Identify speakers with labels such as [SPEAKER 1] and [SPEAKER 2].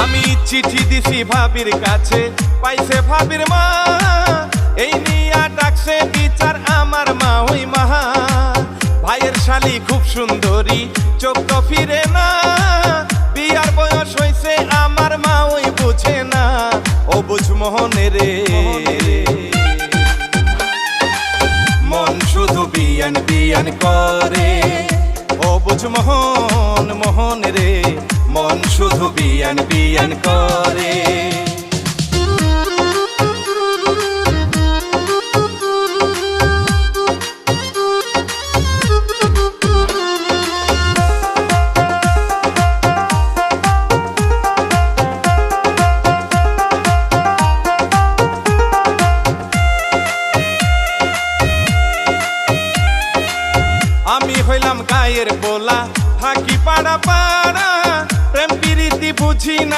[SPEAKER 1] আমি চিঠি দিছি ভাবির কাছে, পাইছে ভাবির মা, এই নিয়া ডাকছে বিচার আমার মা ওই মাহা। ভাইয়ের শালি খুব সুন্দরী, চোখ তো ফিরে না, বিয়ার বয়স হইছে আমার মা ওই বুঝে না, ও বুঝ মোহনে রে। মন শুধু বিয়ান বিয়ান করে, ও বুঝ মোহন মোহন রে, মন শুধু বিয়ান বিয়ান করে। আমি হইলাম গায়ের পোলা, থাকি পাড়া পাড়া, প্রেম প্রীতি বুঝি না।